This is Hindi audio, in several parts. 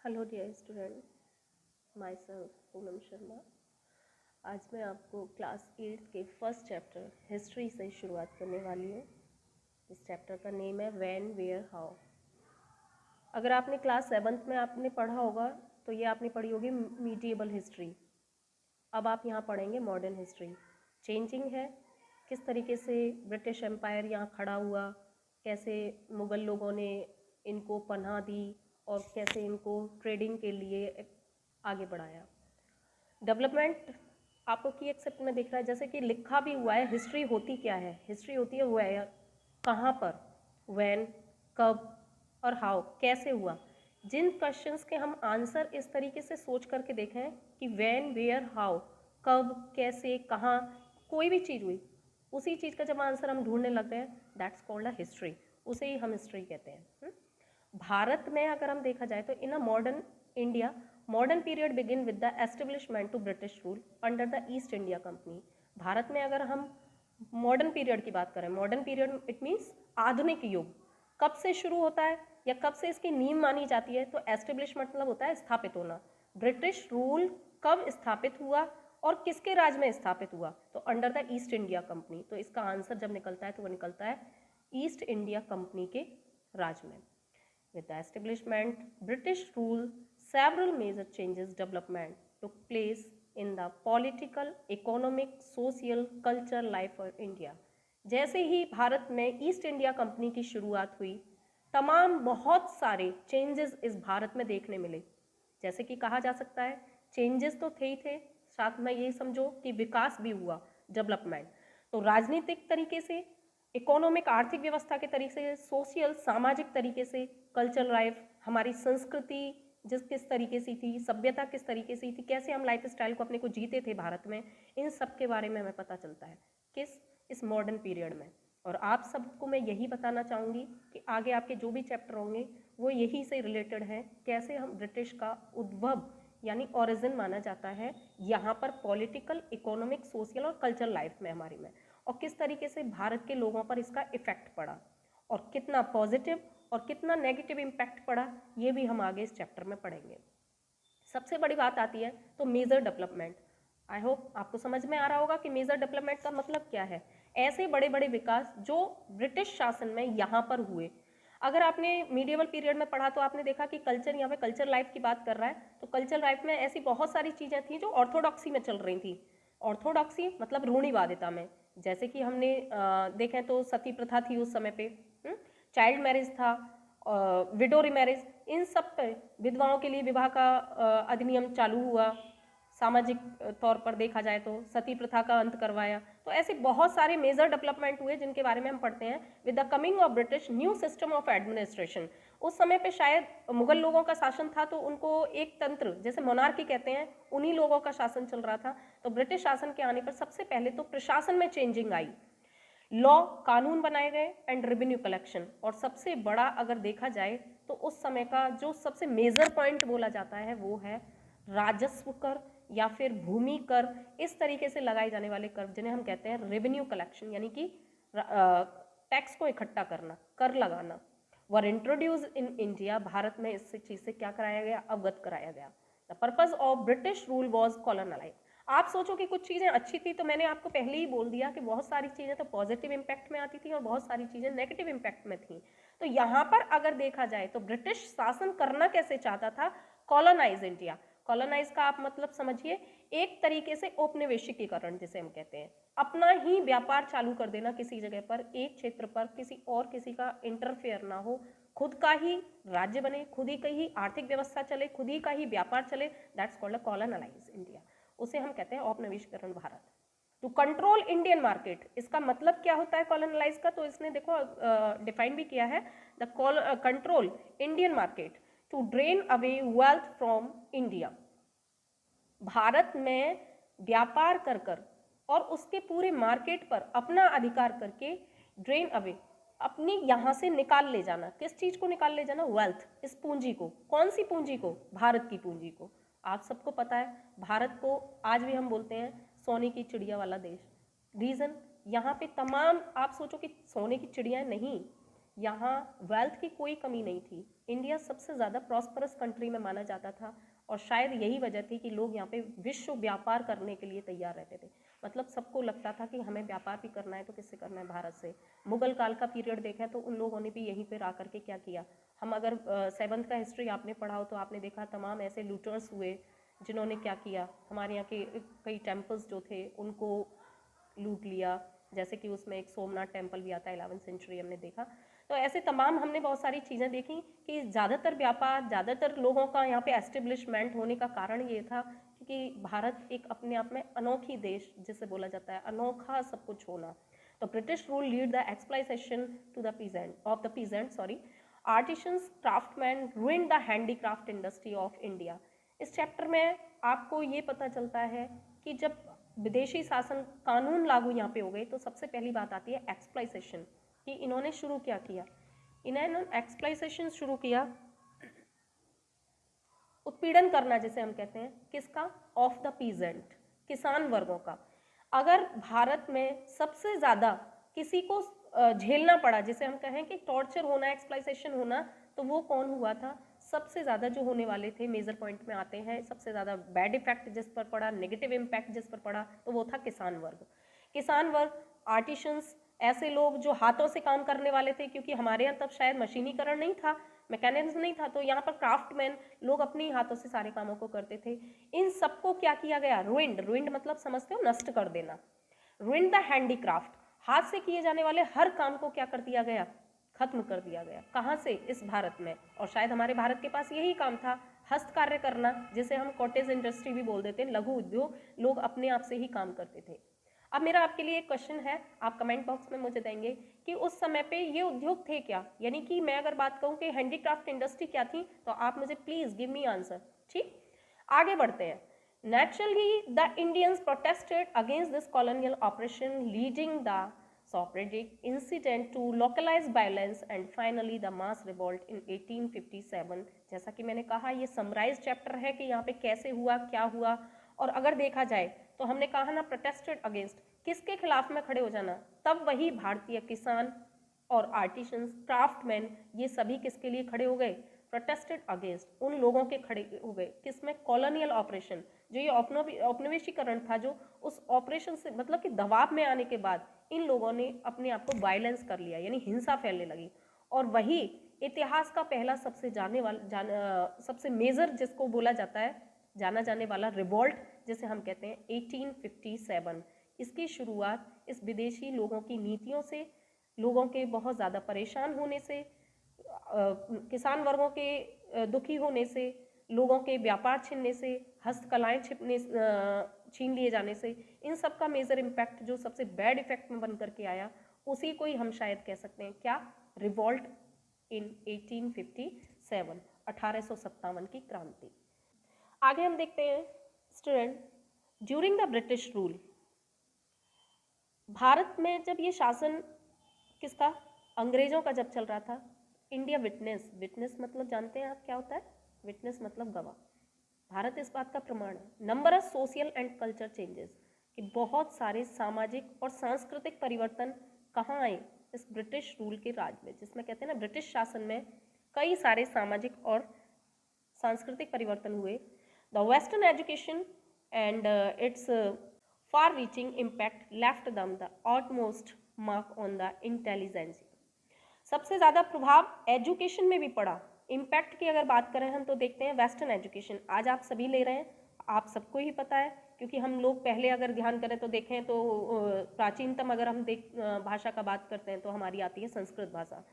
Hello dear student, myself Poonam Sharma. आज मैं आपको क्लास 8 के फर्स्ट चैप्टर हिस्ट्री से शुरुआत करने वाली हूँ। इस चैप्टर का नेम है व्हेन वेयर हाउ। अगर आपने क्लास 7th में आपने पढ़ा होगा तो ये आपने पढ़ी होगी मीडिएबल हिस्ट्री। अब आप यहाँ पढ़ेंगे मॉडर्न हिस्ट्री। चेंजिंग है, किस तरीके से ब्रिटिश एम्पायर यहाँ खड़ा हुआ, कैसे मुग़ल लोगों ने इनको पनाह दी और कैसे इनको ट्रेडिंग के लिए आगे बढ़ाया। डेवलपमेंट आपको की एक्सेप्ट में दिख रहा है, जैसे कि लिखा भी हुआ है। हिस्ट्री होती क्या है? हिस्ट्री होती है वेयर, कहाँ पर, व्हेन, कब और हाउ, कैसे हुआ। जिन क्वेश्चंस के हम आंसर इस तरीके से सोच करके देखें कि व्हेन वेयर हाउ, कब, कैसे, कहाँ, कोई भी चीज़ हुई, उसी चीज़ का जब आंसर हम ढूंढने लग गए, दैट्स कॉल्ड अ हिस्ट्री। उसे ही हम हिस्ट्री कहते हैं। भारत में अगर हम देखा जाए तो in a modern India, modern period begin with the establishment to British rule under the East India Company. Bharat में अगर हम मॉडर्न पीरियड की बात करें, मॉडर्न पीरियड इट मीन्स आधुनिक युग, कब से शुरू होता है या कब से इसकी नींव मानी जाती है? तो एस्टेब्लिश मतलब होता है स्थापित होना। ब्रिटिश रूल कब स्थापित हुआ और किसके राज में स्थापित हुआ? तो under the East India company. तो इसका आंसर जब निकलता है तो वो निकलता है ईस्ट इंडिया कंपनी के राज में। With the establishment, British rule, several major changes development took place in the political, economic, social, cultural life of India. जैसे ही भारत में ईस्ट इंडिया कंपनी की शुरुआत हुई, तमाम बहुत सारे चेंजेस इस भारत में देखने मिले। जैसे कि कहा जा सकता है चेंजेस तो थे ही थे, साथ में ये समझो कि विकास भी हुआ, डेवलपमेंट। तो राजनीतिक तरीके से, इकोनॉमिक आर्थिक व्यवस्था के तरीके से, सोशल सामाजिक तरीके से, कल्चरल लाइफ हमारी संस्कृति जिस किस तरीके से थी, सभ्यता किस तरीके से थी, कैसे हम लाइफ स्टाइल को अपने को जीते थे भारत में, इन सब के बारे में हमें पता चलता है किस इस मॉडर्न पीरियड में। और आप सबको मैं यही बताना चाहूँगी कि आगे आपके जो भी चैप्टर होंगे वो यही से रिलेटेड है, कैसे हम ब्रिटिश का उद्भव यानी ओरिजिन माना जाता है यहाँ पर पॉलिटिकल, इकोनॉमिक, सोशल और कल्चरल लाइफ में हमारी में, और किस तरीके से भारत के लोगों पर इसका इफेक्ट पड़ा और कितना पॉजिटिव और कितना नेगेटिव इम्पैक्ट पड़ा, ये भी हम आगे इस चैप्टर में पढ़ेंगे। सबसे बड़ी बात आती है तो मेजर डेवलपमेंट। आई होप आपको समझ में आ रहा होगा कि मेजर डेवलपमेंट का मतलब क्या है। ऐसे बड़े बड़े विकास जो ब्रिटिश शासन में यहाँ पर हुए। अगर आपने मीडिएवल पीरियड में पढ़ा तो आपने देखा कि कल्चर, यहाँ पे कल्चर लाइफ की बात कर रहा है, तो कल्चर लाइफ में ऐसी बहुत सारी चीज़ें थी जो ऑर्थोडॉक्सी में चल रही थी। ऑर्थोडॉक्सी मतलब रूढ़िवादिता में, जैसे कि हमने देखें तो सती प्रथा थी उस समय पे, चाइल्ड मैरिज था, विडो रिमैरिज, इन सब पे विधवाओं के लिए विवाह का अधिनियम चालू हुआ। सामाजिक तौर पर देखा जाए तो सती प्रथा का अंत करवाया। तो ऐसे बहुत सारे मेजर डेवलपमेंट हुए जिनके बारे में हम पढ़ते हैं। With the coming of British new system of administration, उस समय पे शायद मुगल लोगों का शासन था तो उनको एक तंत्र जैसे मोनार्की कहते हैं, उन्हीं लोगों का शासन चल रहा था। तो ब्रिटिश शासन के आने पर सबसे पहले तो प्रशासन में चेंजिंग आई, लॉ, कानून बनाए गए एंड रेवेन्यू कलेक्शन। और सबसे बड़ा अगर देखा जाए तो उस समय का जो सबसे मेजर पॉइंट बोला जाता है वो है राजस्व कर या फिर भूमि कर, इस तरीके से लगाए जाने वाले कर जिन्हें हम कहते हैं रेवेन्यू कलेक्शन, यानी कि टैक्स को इकट्ठा करना, कर लगाना, वर इंट्रोड्यूस इन इंडिया। भारत में इस चीज़ से क्या कराया गया? अवगत कराया गया। The purpose of British rule was colonise. आप सोचो कि कुछ चीज़ें अच्छी थी तो मैंने आपको पहले ही बोल दिया कि बहुत सारी चीज़ें तो पॉजिटिव इम्पैक्ट में आती थी और बहुत सारी चीज़ें नेगेटिव इम्पैक्ट में थी। तो यहाँ पर अगर देखा जाए तो ब्रिटिश शासन करना कैसे चाहता था? Colonise India. कॉलोनाइज का आप मतलब समझिए एक तरीके से औपनिवेशिकीकरण जिसे हम कहते हैं, अपना ही व्यापार चालू कर देना किसी जगह पर, एक क्षेत्र पर, किसी का इंटरफेयर ना हो, खुद का ही राज्य बने, खुद ही की ही आर्थिक व्यवस्था चले, खुद ही का ही व्यापार चले, that's called a colonize India. उसे हम कहते हैं औपनिवेशीकरण Bharat. To control Indian market, इसका मतलब क्या होता है कॉलोनलाइज का? तो इसने देखो डिफाइन भी किया है, the control Indian market to drain away wealth from India. Bharat में व्यापार कर कर और उसके पूरे मार्केट पर अपना अधिकार करके ड्रेन अवे, अपनी यहाँ से निकाल ले जाना। किस चीज़ को निकाल ले जाना? वेल्थ, इस पूंजी को। कौन सी पूंजी को? भारत की पूंजी को। आप सबको पता है भारत को आज भी हम बोलते हैं सोने की चिड़िया वाला देश। रीज़न, यहाँ पे तमाम, आप सोचो कि सोने की चिड़िया नहीं, यहाँ वेल्थ की कोई कमी नहीं थी। इंडिया सबसे ज़्यादा प्रॉस्परस कंट्री में माना जाता था और शायद यही वजह थी कि लोग यहाँ पे विश्व व्यापार करने के लिए तैयार रहते थे। मतलब सबको लगता था कि हमें व्यापार भी करना है तो किससे करना है, भारत से। मुगल काल का पीरियड देखें तो उन लोगों ने भी यहीं पर आकर के क्या किया, हम अगर 7th का हिस्ट्री आपने पढ़ा हो तो आपने देखा तमाम ऐसे लूटर्स हुए जिन्होंने क्या किया, हमारे यहाँ के कई टेम्पल्स जो थे उनको लूट लिया, जैसे कि उसमें एक सोमनाथ टेम्पल भी आता है 11th सेंचुरी हमने देखा। तो ऐसे तमाम हमने बहुत सारी चीज़ें देखी कि ज़्यादातर व्यापार, ज़्यादातर लोगों का यहाँ पे एस्टेब्लिशमेंट होने का कारण ये था क्योंकि भारत एक अपने आप में अनोखी देश जिसे बोला जाता है, अनोखा सब कुछ होना। तो British rule lead the exploitation to the peasant artisans craftsman ruined the handicraft industry of India. इस चैप्टर में आपको ये पता चलता है कि जब विदेशी शासन कानून लागू यहाँ पे हो गए तो सबसे पहली बात आती है एक्सप्लॉइटेशन, कि इन्होंने शुरू क्या किया, इन्होंने एक्सप्लॉइटेशन शुरू किया, उत्पीड़न करना जिसे हम कहते हैं, किसका, ऑफ द पीजेंट, किसान वर्गों का। अगर भारत में सबसे ज़्यादा किसी को झेलना पड़ा, जिसे हम कहें कि टॉर्चर होना, एक्सप्लॉइटेशन होना, तो वो कौन हुआ था, सबसे ज़्यादा जो होने वाले थे मेजर पॉइंट में आते हैं, सबसे ज़्यादा बैड इफेक्ट जिस पर पड़ा, नेगेटिव इम्पैक्ट जिस पर पड़ा, तो वो था किसान वर्ग। किसान वर्ग, आर्टिशंस, ऐसे लोग जो हाथों से काम करने वाले थे, क्योंकि हमारे यहाँ तब शायद मशीनीकरण नहीं था, मैकेनिज्म नहीं था, तो यहाँ पर क्राफ्टमैन लोग अपने हाथों से सारे कामों को करते थे। इन सबको क्या किया गया, रूइंड मतलब समझते हो, नष्ट कर देना। रूइंड द हैंडीक्राफ्ट, हाथ से किए जाने वाले हर काम को क्या कर दिया गया, खत्म कर दिया गया। कहाँ से, इस भारत में। और शायद हमारे भारत के पास यही काम था, हस्त कार्य करना, जिसे हम कॉटेज इंडस्ट्री भी बोल देते हैं, लघु उद्योग, लोग अपने आप से ही काम करते थे। अब मेरा आपके लिए एक क्वेश्चन है, आप कमेंट बॉक्स में मुझे देंगे कि उस समय पे ये उद्योग थे क्या, यानी कि मैं अगर बात कहूँ कि हैंडीक्राफ्ट इंडस्ट्री क्या थी, तो आप मुझे प्लीज गिव मी आंसर। ठीक, आगे बढ़ते हैं। Naturally, the Indians protested against this colonial operation, leading the Socratic incident to localized violence and finally the mass revolt in 1857। जैसा कि मैंने कहा, ये समराइज चैप्टर है कि यहाँ पे कैसे हुआ, क्या हुआ। और अगर देखा जाए तो हमने कहा ना, प्रोटेस्टेड अगेंस्ट, किसके खिलाफ में खड़े हो जाना, तब वही भारतीय किसान और आर्टिशंस, क्राफ्टमैन, ये सभी किसके लिए खड़े हो गए, प्रोटेस्टेड अगेंस्ट, उन लोगों के खड़े हो गए, किसमें, कॉलोनियल ऑपरेशन, जो ये औपनिवेशीकरण था, जो उस ऑपरेशन से मतलब कि दबाव में आने के बाद इन लोगों ने अपने आप को वायलेंस कर लिया, यानी हिंसा फैलने लगी। और वही इतिहास का पहला सबसे मेजर जिसको बोला जाता है, जाना जाने वाला रिवॉल्ट जिसे हम कहते हैं 1857। इसकी शुरुआत इस विदेशी लोगों की नीतियों से, लोगों के बहुत ज़्यादा परेशान होने से, किसान वर्गों के दुखी होने से, लोगों के व्यापार छीनने से, हस्तकलाएं छीन लिए जाने से, इन सब का मेजर इम्पैक्ट जो सबसे बैड इफेक्ट में बन करके आया, उसी को ही हम शायद कह सकते हैं क्या, रिवॉल्ट इन 1857, 1857 की क्रांति। आगे हम देखते हैं student, during the British rule, Bharat में जब ये शासन किसका, अंग्रेजों का जब चल रहा था, इंडिया विटनेस मतलब जानते हैं आप क्या होता है, विटनेस मतलब गवाह, भारत इस बात का प्रमाण है। Number of social and culture changes, कि बहुत सारे सामाजिक और सांस्कृतिक परिवर्तन कहाँ आए, इस ब्रिटिश रूल के राज में, जिसमें कहते हैं ना ब्रिटिश शासन में कई सारे सामाजिक और सांस्कृतिक परिवर्तन हुए। The western education and its far reaching impact left them the utmost mark on the intelligence. सबसे ज़्यादा प्रभाव एजुकेशन में भी पड़ा। इम्पैक्ट की अगर बात करें हम तो देखते हैं वेस्टर्न एजुकेशन, आज आप सभी ले रहे हैं, आप सबको ही पता है, क्योंकि हम लोग पहले अगर ध्यान करें तो देखें तो प्राचीनतम अगर हम भाषा का बात करते हैं तो हमारी आती है संस्कृत भाषा,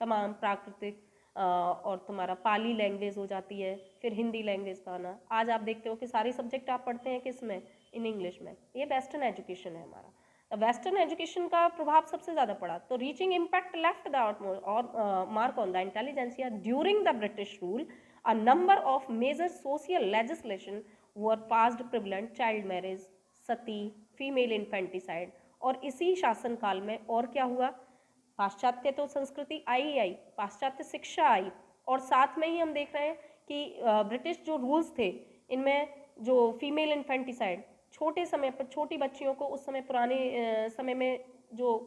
तमाम प्राकृतिक और तुम्हारा पाली लैंग्वेज हो जाती है, फिर हिंदी लैंग्वेज का आना। आज आप देखते हो कि सारे सब्जेक्ट आप पढ़ते हैं किस में, इन इंग्लिश में, ये वेस्टर्न एजुकेशन है हमारा। वेस्टर्न एजुकेशन का प्रभाव सबसे ज़्यादा पड़ा। तो रीचिंग इम्पैक्ट लेफ्ट द और mark on the intelligentsia during the British rule, a number of major social legislation were passed prevalent child marriage, sati, female infanticide. और इसी शासन काल में और क्या हुआ, पाश्चात्य तो संस्कृति आई, पाश्चात्य शिक्षा आई, और साथ में ही हम देख रहे हैं कि ब्रिटिश जो रूल्स थे इनमें जो फीमेल इन्फेंटिसाइड, छोटे समय पर छोटी बच्चियों को उस समय पुराने समय में जो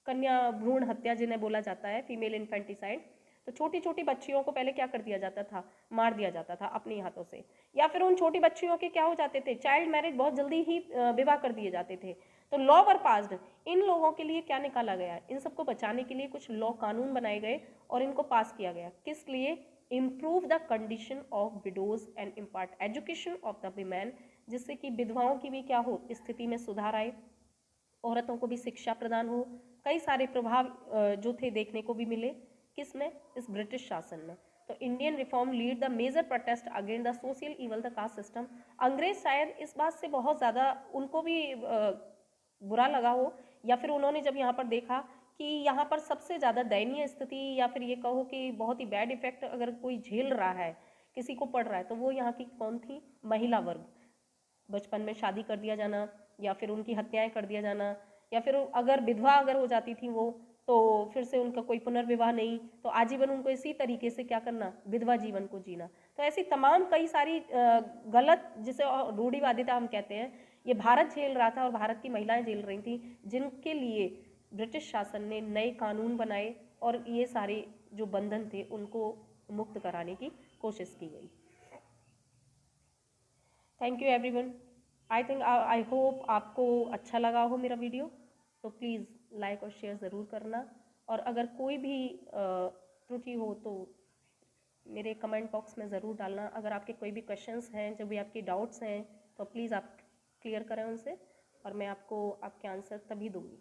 कन्या भ्रूण हत्या जिन्हें बोला जाता है, फीमेल इन्फेंटिसाइड, तो छोटी छोटी बच्चियों को पहले क्या कर दिया जाता था, मार दिया जाता था अपने हाथों से, या फिर उन छोटी बच्चियों के क्या हो जाते थे, चाइल्ड मैरिज, बहुत जल्दी ही विवाह कर दिए जाते थे। तो लॉ वर पास्ड, इन लोगों के लिए क्या निकाला गया, इन सबको बचाने के लिए कुछ लॉ कानून बनाए गए और इनको पास किया गया। किस लिए? Improve the condition of widows and impart education of the women, जिससे कि विधवाओं की भी क्या हो, स्थिति में सुधार आए, औरतों को भी शिक्षा प्रदान हो। कई सारे प्रभाव जो थे देखने को भी मिले, किसमें, इस ब्रिटिश शासन में। तो Indian reform lead the major protest against the social evil the caste system. अंग्रेज शायद इस बात से बहुत ज़्यादा उनको भी बुरा लगा हो, या फिर उन्होंने जब यहाँ पर देखा कि यहाँ पर सबसे ज़्यादा दयनीय स्थिति, या फिर ये कहो कि बहुत ही बैड इफेक्ट अगर कोई झेल रहा है, किसी को पड़ रहा है, तो वो यहाँ की कौन थी, महिला वर्ग। बचपन में शादी कर दिया जाना, या फिर उनकी हत्याएं कर दिया जाना, या फिर अगर विधवा अगर हो जाती थी वो, तो फिर से उनका कोई पुनर्विवाह नहीं, तो आजीवन उनको इसी तरीके से क्या करना, विधवा जीवन को जीना। तो ऐसी तमाम कई सारी गलत, जिसे रूढ़िवादिता हम कहते हैं, ये भारत झेल रहा था और भारत की महिलाएं झेल रही थी, जिनके लिए ब्रिटिश शासन ने नए कानून बनाए और ये सारे जो बंधन थे उनको मुक्त कराने की कोशिश की गई। Thank you everyone. I hope आपको अच्छा लगा हो मेरा वीडियो, तो प्लीज़ लाइक और शेयर ज़रूर करना, और अगर कोई भी त्रुटि हो तो मेरे कमेंट बॉक्स में ज़रूर डालना। अगर आपके कोई भी क्वेश्चंस हैं, जब भी आपके डाउट्स हैं, तो प्लीज़ आप क्लियर करें उनसे, और मैं आपको आपके आंसर तभी दूँगी।